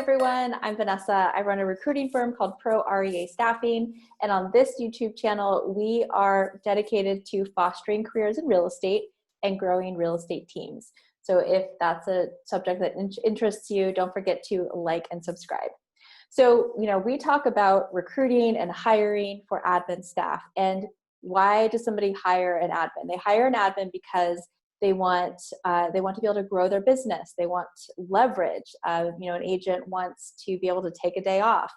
everyone. I'm Vanessa. I run a recruiting firm called Pro REA Staffing. And on this YouTube channel, we are dedicated to fostering careers in real estate and growing real estate teams. So if that's a subject that interests you, don't forget to like and subscribe. So, we talk about recruiting and hiring for admin staff. And why does somebody hire an admin? They hire an admin because they want to be able to grow their business. They want leverage. An agent wants to be able to take a day off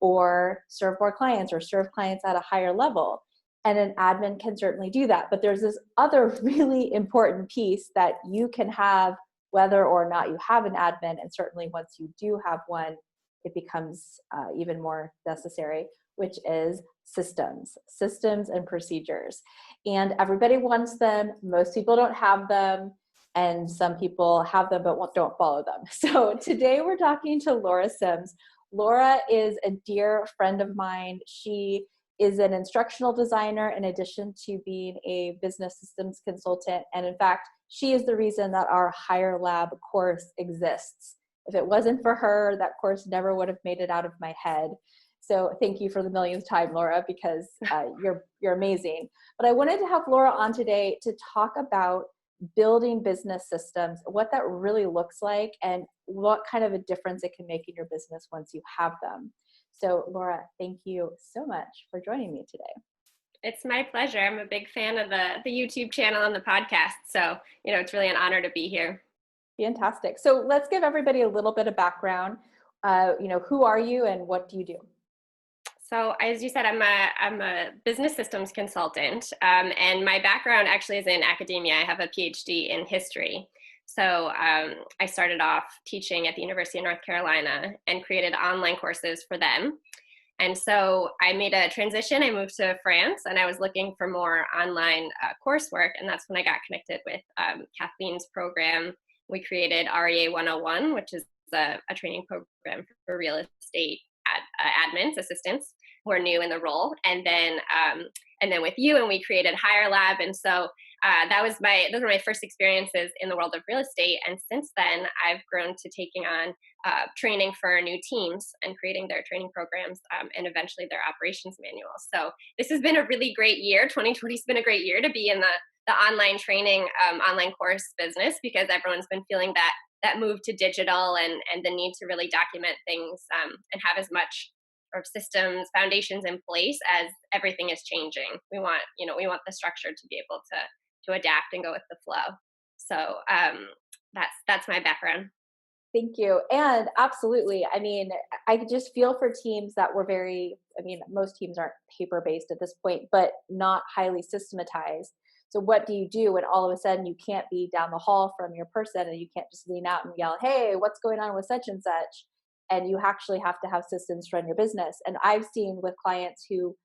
or serve more clients or serve clients at a higher level. And an admin can certainly do that. But there's this other really important piece that you can have whether or not you have an admin. And certainly once you do have one, it becomes even more necessary, which is systems and procedures. And everybody wants them. Most people don't have them. And some people have them but don't follow them. So today we're talking to Laura Sims. Laura is a dear friend of mine. She is an instructional designer in addition to being a business systems consultant. And in fact, she is the reason that our Hire Lab course exists. If it wasn't for her, that course never would have made it out of my head. So thank you for the millionth time, Laura, because you're amazing. But I wanted to have Laura on today to talk about building business systems, what that really looks like, and what kind of a difference it can make in your business once you have them. So Laura, thank you so much for joining me today. It's my pleasure. I'm a big fan of the YouTube channel and the podcast. So, it's really an honor to be here. Fantastic. So let's give everybody a little bit of background. Who are you and what do you do? So as you said, I'm a business systems consultant, and my background actually is in academia. I have a PhD in history. So I started off teaching at the University of North Carolina and created online courses for them. And so I made a transition. I moved to France and I was looking for more online coursework. And that's when I got connected with Kathleen's program. We created REA 101, which is a training program for real estate admins, assistants who are new in the role. And then with you, and we created Hire Lab. And so those were my first experiences in the world of real estate. And since then, I've grown to taking on training for new teams and creating their training programs and eventually their operations manuals. So this has been a really great year. 2020 has been a great year to be in the online training, online course business, because everyone's been feeling that move to digital and the need to really document things and have as much of systems, foundations in place as everything is changing. We want the structure to be able to adapt and go with the flow. So that's my background. Thank you. And absolutely. I just feel for teams that were most teams aren't paper-based at this point, but not highly systematized. So what do you do when all of a sudden you can't be down the hall from your person and you can't just lean out and yell, hey, what's going on with such and such? And you actually have to have systems to run your business. And I've seen with clients who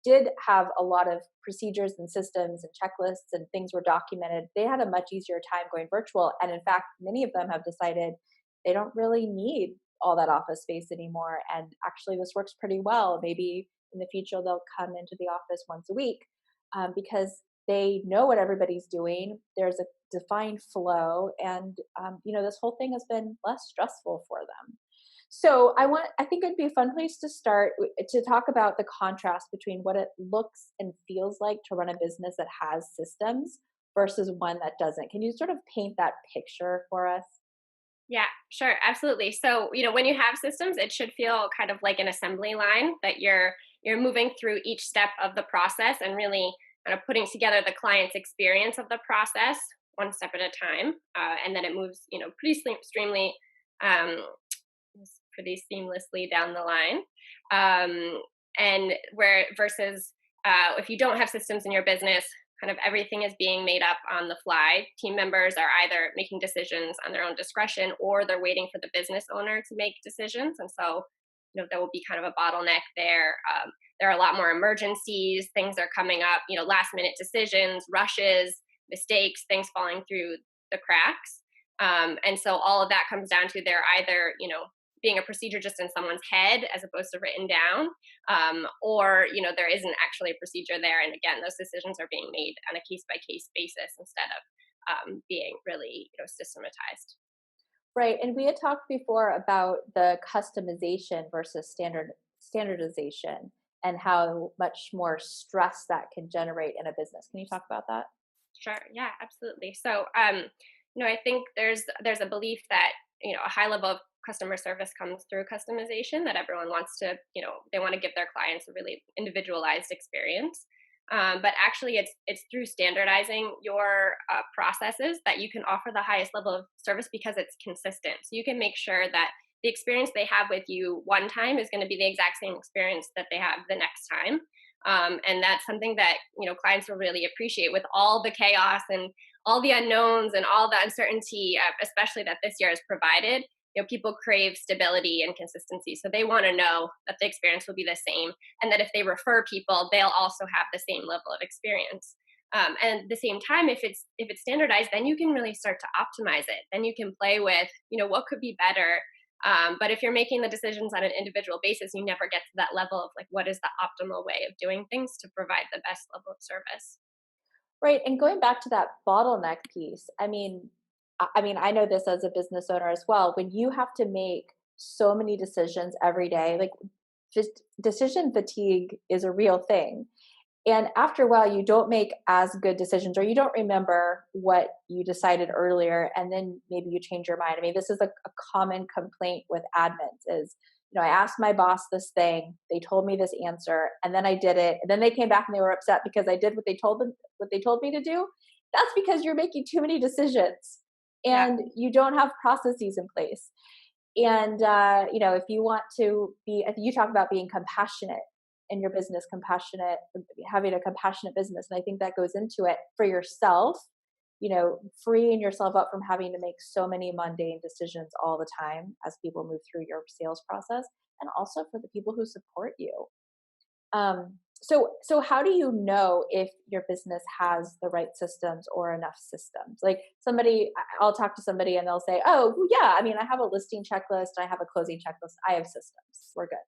did have a lot of procedures and systems and checklists and things were documented, they had a much easier time going virtual. And in fact, many of them have decided they don't really need all that office space anymore. And actually this works pretty well. Maybe in the future, they'll come into the office once a week because they know what everybody's doing. There's a defined flow. And, this whole thing has been less stressful for them. So I think it'd be a fun place to start to talk about the contrast between what it looks and feels like to run a business that has systems versus one that doesn't. Can you sort of paint that picture for us? Yeah, sure. Absolutely. So, when you have systems, it should feel kind of like an assembly line that you're moving through each step of the process and really kind of putting together the client's experience of the process one step at a time. And then it moves, pretty seamlessly down the line. And versus if you don't have systems in your business, kind of everything is being made up on the fly. Team members are either making decisions on their own discretion or they're waiting for the business owner to make decisions. And so, there will be kind of a bottleneck there. There are a lot more emergencies, things are coming up, last minute decisions, rushes, mistakes, things falling through the cracks. And so all of that comes down to they're either, being a procedure just in someone's head as opposed to written down, or there isn't actually a procedure there. And again, those decisions are being made on a case by case basis instead of being really systematized. Right. And we had talked before about the customization versus standardization and how much more stress that can generate in a business. Can you talk about that? Sure. Yeah, absolutely. So, I think there's a belief that a high level of customer service comes through customization. That everyone wants to, they want to give their clients a really individualized experience. But actually, it's through standardizing your processes that you can offer the highest level of service because it's consistent. So you can make sure that the experience they have with you one time is going to be the exact same experience that they have the next time. And that's something that clients will really appreciate with all the chaos and all the unknowns and all the uncertainty, especially that this year has provided. People crave stability and consistency, so they want to know that the experience will be the same, and that if they refer people, they'll also have the same level of experience. And at the same time, if it's standardized, then you can really start to optimize it. Then you can play with what could be better. But if you're making the decisions on an individual basis, you never get to that level of like, what is the optimal way of doing things to provide the best level of service? Right. And going back to that bottleneck piece, I know this as a business owner as well. When you have to make so many decisions every day, like just decision fatigue is a real thing. And after a while, you don't make as good decisions or you don't remember what you decided earlier. And then maybe you change your mind. I mean, this is a common complaint with admins is, I asked my boss this thing, they told me this answer, and then I did it. And then they came back and they were upset because I did what they told me to do. That's because you're making too many decisions Yeah. and you don't have processes in place. And, if you want to be, you talk about being compassionate in your business, having a compassionate business. And I think that goes into it for yourself, freeing yourself up from having to make so many mundane decisions all the time as people move through your sales process, and also for the people who support you. So how do you know if your business has the right systems or enough systems? Like I'll talk to somebody and they'll say, "Oh, yeah, I have a listing checklist, I have a closing checklist, I have systems. We're good."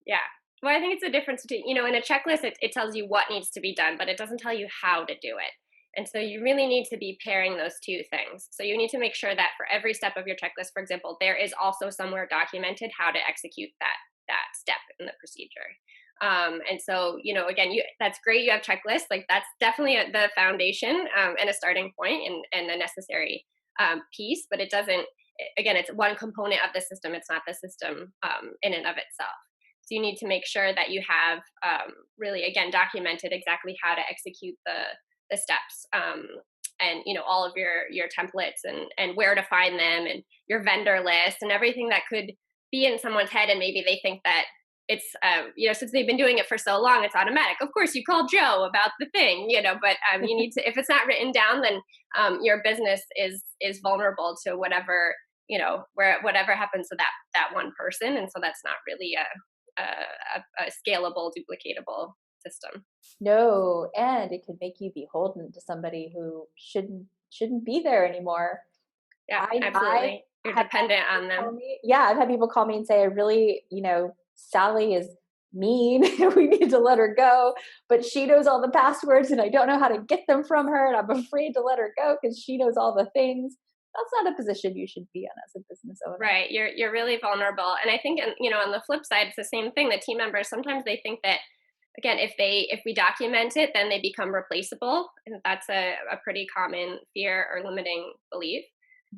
Yeah. Well, I think it's a difference between, in a checklist, it tells you what needs to be done, but it doesn't tell you how to do it. And so you really need to be pairing those two things. So you need to make sure that for every step of your checklist, for example, there is also somewhere documented how to execute that step in the procedure. And so, again, that's great. You have checklists. Like that's definitely the foundation and a starting point and a necessary piece, but it doesn't, again, it's one component of the system. It's not the system in and of itself. So you need to make sure that you have really, again, documented exactly how to execute the steps, and all of your templates and where to find them and your vendor list and everything that could be in someone's head, and maybe they think that it's since they've been doing it for so long, it's automatic. Of course, you call Joe about the thing, but you need to. If it's not written down, then your business is vulnerable to whatever whatever happens to that one person, and so that's not really a scalable, duplicatable system. No, and it could make you beholden to somebody who shouldn't be there anymore. Yeah, I absolutely. You're have had dependent on people them. call me, yeah, I've had people call me and say, "I really, Sally is mean. We need to let her go, but she knows all the passwords, and I don't know how to get them from her, and I'm afraid to let her go because she knows all the things." That's not a position you should be in as a business owner. Right. You're really vulnerable. And I think, on the flip side, it's the same thing. The team members, sometimes they think that, again, if we document it, then they become replaceable. And that's a pretty common fear or limiting belief.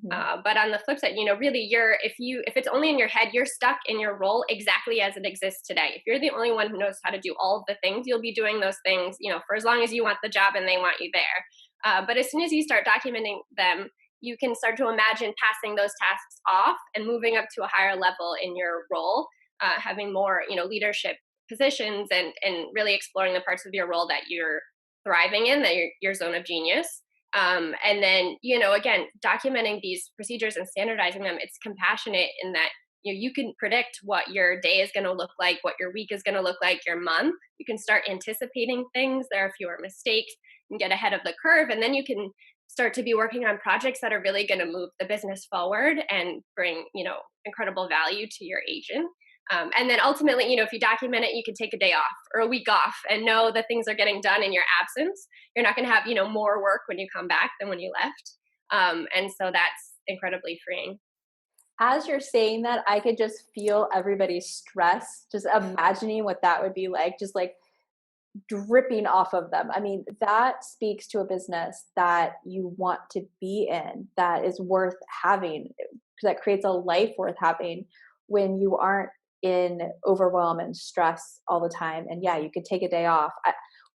Mhm. But on the flip side, really, if it's only in your head, you're stuck in your role exactly as it exists today. If you're the only one who knows how to do all of the things, you'll be doing those things, for as long as you want the job and they want you there. But as soon as you start documenting them, you can start to imagine passing those tasks off and moving up to a higher level in your role, having more, leadership positions, and really exploring the parts of your role that you're thriving in, that your zone of genius. And then, again, documenting these procedures and standardizing them, it's compassionate in that, you can predict what your day is going to look like, what your week is going to look like, your month. You can start anticipating things. There are fewer mistakes and get ahead of the curve. And then you can start to be working on projects that are really going to move the business forward and bring, incredible value to your agent. And then ultimately, if you document it, you can take a day off or a week off and know that things are getting done in your absence. You're not going to have, more work when you come back than when you left. And so that's incredibly freeing. As you're saying that, I could just feel everybody's stress, just imagining what that would be like, just like dripping off of them. I mean, that speaks to a business that you want to be in, that is worth having, that creates a life worth having when you aren't in overwhelm and stress all the time. And yeah, you could take a day off.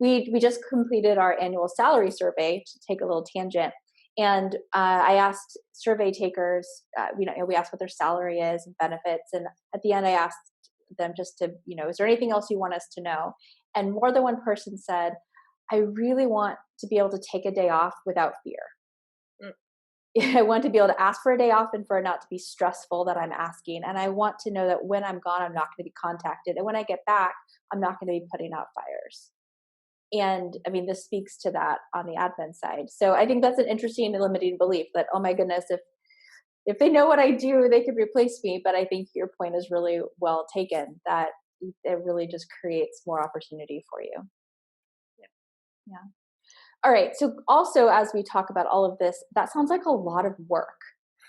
We just completed our annual salary survey, to take a little tangent. And I asked survey takers, we asked what their salary is and benefits. And at the end, I asked them just to, is there anything else you want us to know? And more than one person said, I really want to be able to take a day off without fear. I want to be able to ask for a day off and for it not to be stressful that I'm asking. And I want to know that when I'm gone, I'm not going to be contacted. And when I get back, I'm not going to be putting out fires. And I mean, this speaks to that on the admin side. So I think that's an interesting and limiting belief that, oh my goodness, if they know what I do, they could replace me. But I think your point is really well taken, that it really just creates more opportunity for you. Yeah. All right. So also, as we talk about all of this, that sounds like a lot of work.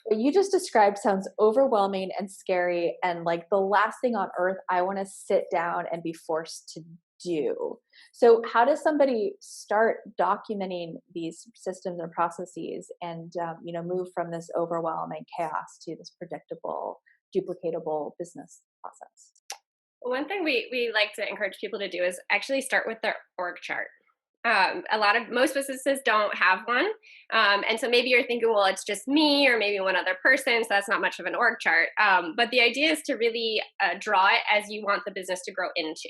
What you just described sounds overwhelming and scary, and like the last thing on earth I want to sit down and be forced to do. So how does somebody start documenting these systems and processes and move from this overwhelm and chaos to this predictable, duplicatable business process? One thing we like to encourage people to do is actually start with their org chart. Most businesses don't have one. And so maybe you're thinking, well, it's just me or maybe one other person, so that's not much of an org chart. But the idea is to really draw it as you want the business to grow into.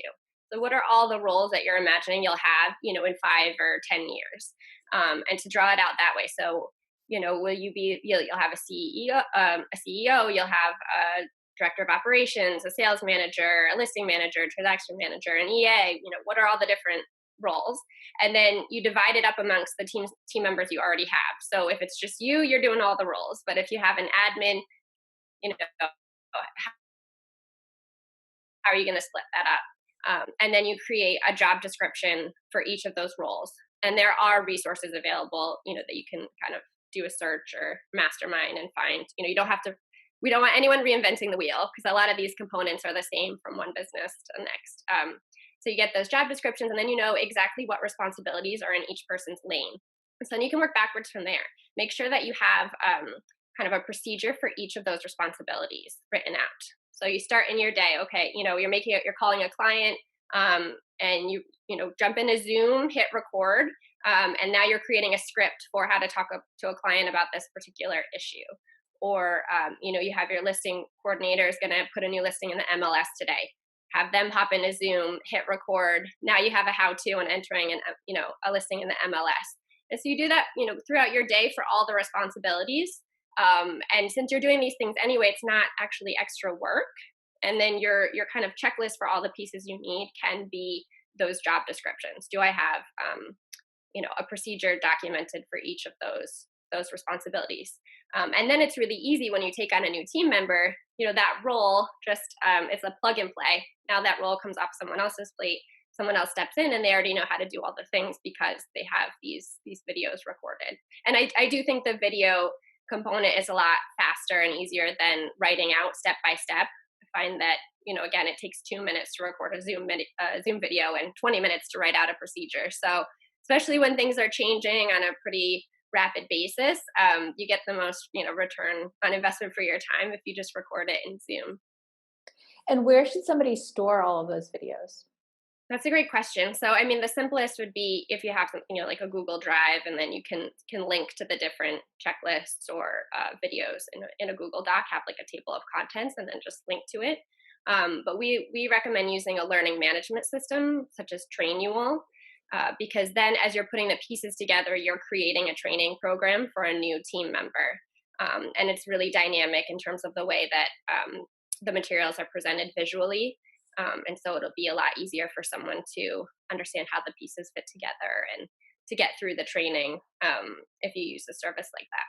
So what are all the roles that you're imagining you'll have, in 5 or 10 years? And to draw it out that way. So, you'll have a CEO, you'll have a director of operations, a sales manager, a listing manager, a transaction manager, an EA, what are all the different roles? And then you divide it up amongst the team members you already have. So if it's just you, you're doing all the roles. But if you have an admin, how are you going to split that up? And then you create a job description for each of those roles. And there are resources available, that you can kind of do a search or mastermind and find, you don't have to, we don't want anyone reinventing the wheel, because a lot of these components are the same from one business to the next. So you get those job descriptions, and then you know exactly what responsibilities are in each person's lane. So then you can work backwards from there. Make sure that you have kind of a procedure for each of those responsibilities written out. So you start in your day, okay, you're calling a client, and you jump into Zoom, hit record, and now you're creating a script for how to talk to a client about this particular issue. Or, you have your listing coordinator is going to put a new listing in the MLS today. Have them hop into Zoom, hit record. Now you have a how-to on entering a listing in the MLS. And so you do that, throughout your day for all the responsibilities. And since you're doing these things anyway, it's not actually extra work. And then your kind of checklist for all the pieces you need can be those job descriptions. Do I have, a procedure documented for each of those responsibilities? And then it's really easy when you take on a new team member, that role just, it's a plug and play. Now that role comes off someone else's plate, someone else steps in and they already know how to do all the things because they have these videos recorded. And I do think the video component is a lot faster and easier than writing out step by step. I find that, again, it takes 2 minutes to record a Zoom video and 20 minutes to write out a procedure. So especially when things are changing on a pretty rapid basis, you get the most, return on investment for your time if you just record it in Zoom. And where should somebody store all of those videos? That's a great question. So, I mean, the simplest would be if you have something, like a Google Drive, and then you can link to the different checklists or videos in a Google Doc, have like a table of contents, and then just link to it. But we recommend using a learning management system such as Trainual, because then as you're putting the pieces together, you're creating a training program for a new team member. And it's really dynamic in terms of the way that the materials are presented visually. And so it'll be a lot easier for someone to understand how the pieces fit together and to get through the training if you use a service like that.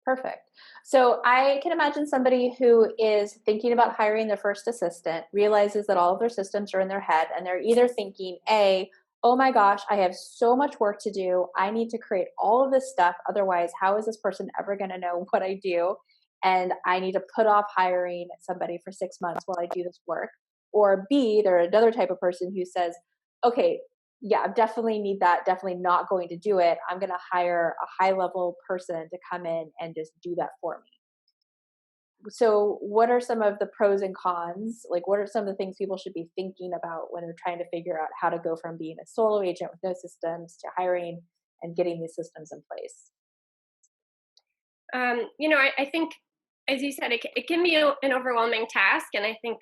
Perfect. So I can imagine somebody who is thinking about hiring their first assistant, realizes that all of their systems are in their head, and they're either thinking, A, oh my gosh, I have so much work to do. I need to create all of this stuff. Otherwise, how is this person ever going to know what I do? and I need to put off hiring somebody for 6 months while I do this work. Or B, they're another type of person who says, okay, yeah, I definitely need that, definitely not going to do it. I'm going to hire a high level person to come in and just do that for me. So what are some of the pros and cons? Like, what are some of the things people should be thinking about when they're trying to figure out how to go from being a solo agent with no systems to hiring and getting these systems in place? I think, as you said, it can be an overwhelming task. And I think,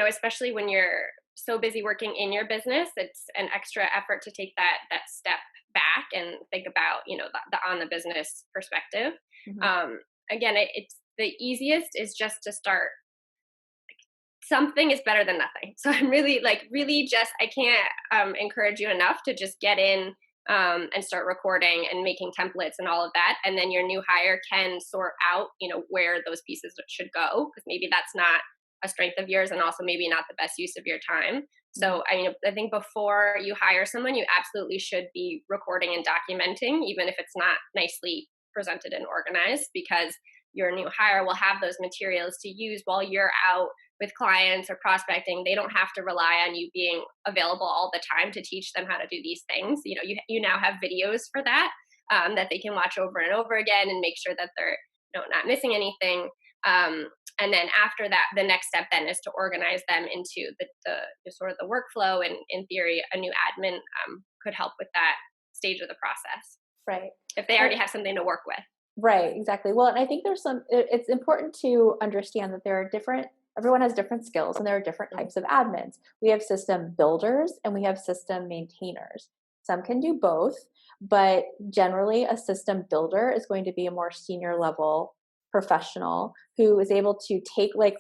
especially when you're so busy working in your business, it's an extra effort to take that step back and think about, the on the business perspective. Mhm. Again, it's the easiest is just to start. Something is better than nothing. So I'm really just, I can't encourage you enough to just get in and start recording and making templates and all of that. And then your new hire can sort out, where those pieces should go, because maybe that's not a strength of yours and also maybe not the best use of your time. So I think before you hire someone, you absolutely should be recording and documenting, even if it's not nicely presented and organized, because your new hire will have those materials to use while you're out with clients or prospecting. They don't have to rely on you being available all the time to teach them how to do these things. You now have videos for that, that they can watch over and over again and make sure that they're not missing anything. And then after that, the next step then is to organize them into the sort of the workflow. And in theory, a new admin could help with that stage of the process, Right. if they already have something to work with. Right, exactly. Well, and I think it's important to understand that everyone has different skills and there are different types of admins. We have system builders and we have system maintainers. Some can do both, but generally a system builder is going to be a more senior level professional who is able to take, like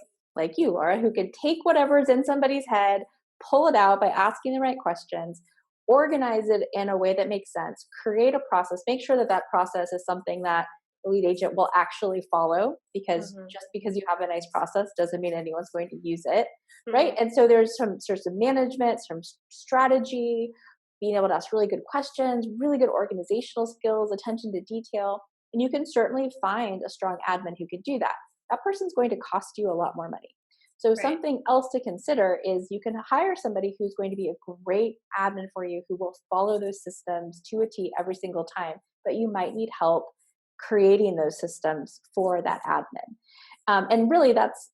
you, Laura, who can take whatever's in somebody's head, pull it out by asking the right questions, organize it in a way that makes sense, create a process, make sure that that process is something that the lead agent will actually follow, because just because you have a nice process doesn't mean anyone's going to use it, right? And so there's some sorts of management, some strategy, being able to ask really good questions, really good organizational skills, attention to detail, and you can certainly find a strong admin who can do that. That person's going to cost you a lot more money. So Right. something else to consider is you can hire somebody who's going to be a great admin for you, who will follow those systems to a T every single time, but you might need help creating those systems for that admin. And really that's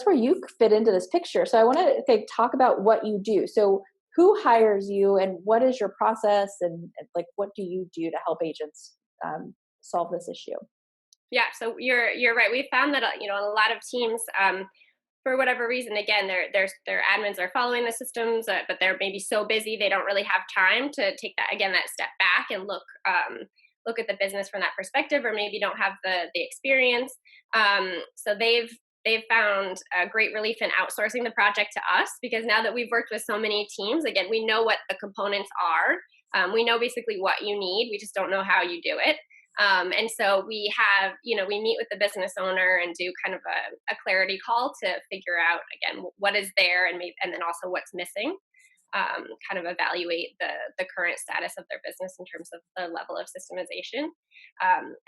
where you fit into this picture. So I want to talk about what you do. So who hires you and what is your process, and like what do you do to help agents solve this issue? Yeah, so you're right. We found that a lot of teams, for whatever reason, again, their admins are following the systems, but they're maybe so busy they don't really have time to take that step back and look at the business from that perspective, or maybe don't have the experience. So they've found a great relief in outsourcing the project to us, because now that we've worked with so many teams, again, we know what the components are. We know basically what you need. We just don't know how you do it. And so we have, we meet with the business owner and do kind of a clarity call to figure out, again, what is there, and then also what's missing. Kind of evaluate the current status of their business in terms of the level of systemization.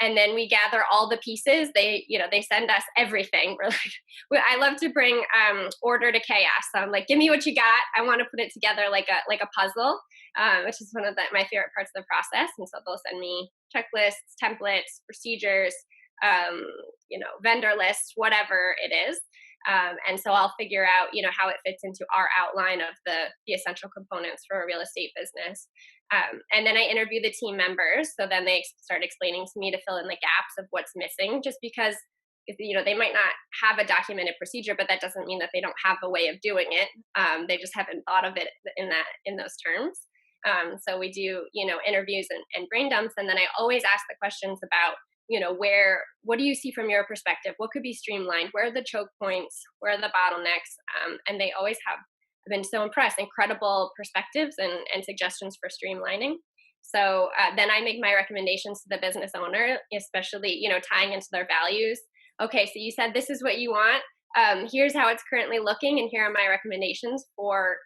And then we gather all the pieces. They send us everything. We're like, I love to bring order to chaos. So I'm like, give me what you got. I want to put it together like a puzzle, which is one of my favorite parts of the process. And so they'll send me checklists, templates, procedures, vendor lists, whatever it is. And so I'll figure out, how it fits into our outline of the essential components for a real estate business. And then I interview the team members. So then they start explaining to me to fill in the gaps of what's missing, just because, they might not have a documented procedure, but that doesn't mean that they don't have a way of doing it. They just haven't thought of it in those terms. So we do, interviews and brain dumps. And then I always ask the questions about, what do you see from your perspective? What could be streamlined? Where are the choke points? Where are the bottlenecks? And they always have been so impressed, incredible perspectives and suggestions for streamlining. So then I make my recommendations to the business owner, especially, tying into their values. Okay, so you said this is what you want. Here's how it's currently looking, and here are my recommendations for,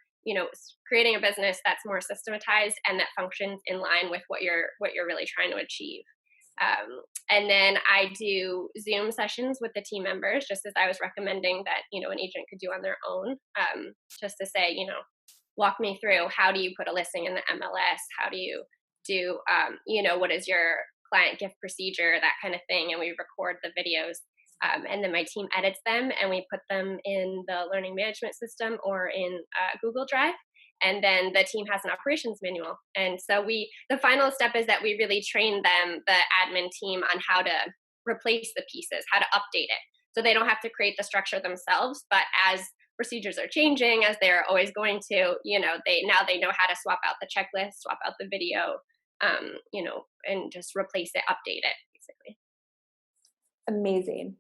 creating a business that's more systematized and that functions in line with what you're really trying to achieve. And then I do Zoom sessions with the team members, just as I was recommending that, an agent could do on their own, just to say, walk me through, how do you put a listing in the MLS? How do you do, what is your client gift procedure, that kind of thing. And we record the videos. And then my team edits them and we put them in the learning management system or in Google Drive. And then the team has an operations manual. And so the final step is that we really train them, the admin team, on how to replace the pieces, how to update it. So they don't have to create the structure themselves, but as procedures are changing, as they're always going to, they know how to swap out the checklist, swap out the video, and just replace it, update it, basically. Amazing.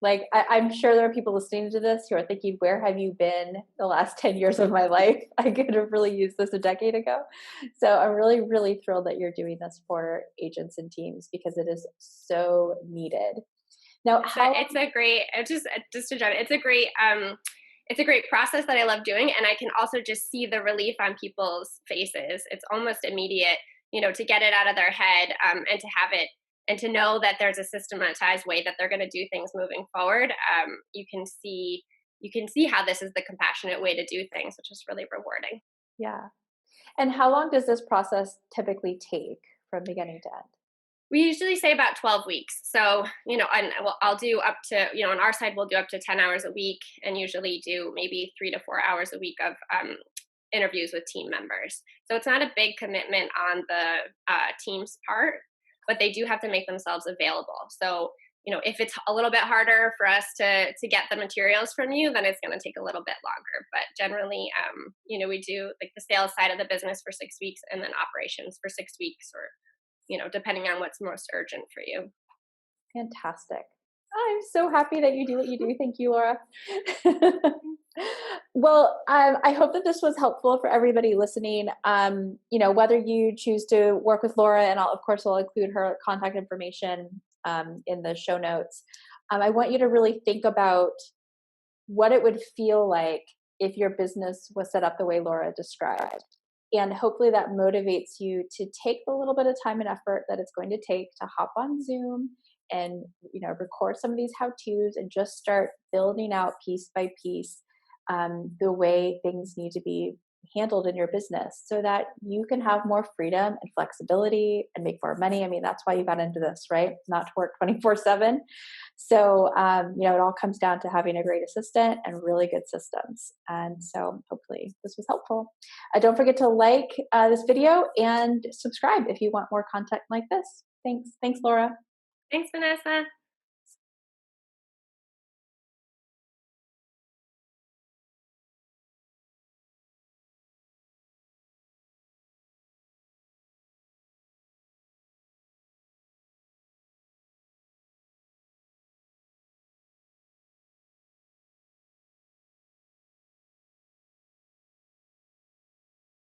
Like, I'm sure there are people listening to this who are thinking, where have you been the last 10 years of my life? I could have really used this a decade ago. So I'm really, really thrilled that you're doing this for agents and teams, because it is so needed. Now, it's a great process that I love doing. And I can also just see the relief on people's faces. It's almost immediate, to get it out of their head, and to have it, and to know that there's a systematized way that they're going to do things moving forward. You can see how this is the compassionate way to do things, which is really rewarding. Yeah. And how long does this process typically take from beginning to end? We usually say about 12 weeks. So, I'll do up to, on our side, we'll do up to 10 hours a week, and usually do maybe 3 to 4 hours a week of interviews with team members. So it's not a big commitment on the team's part, but they do have to make themselves available. So, if it's a little bit harder for us to get the materials from you, then it's going to take a little bit longer. But generally, we do like the sales side of the business for 6 weeks, and then operations for 6 weeks, or, depending on what's most urgent for you. Fantastic. I'm so happy that you do what you do. Thank you, Laura. Well, I hope that this was helpful for everybody listening. Whether you choose to work with Laura, and of course, we'll include her contact information in the show notes. I want you to really think about what it would feel like if your business was set up the way Laura described. And hopefully that motivates you to take the little bit of time and effort that it's going to take to hop on Zoom and record some of these how-tos and just start building out piece by piece the way things need to be handled in your business, so that you can have more freedom and flexibility and make more money. I mean, that's why you got into this, right? Not to work 24/7. So, it all comes down to having a great assistant and really good systems. And so hopefully this was helpful. Don't forget to like this video and subscribe if you want more content like this. Thanks. Thanks, Laura. Thanks, Vanessa.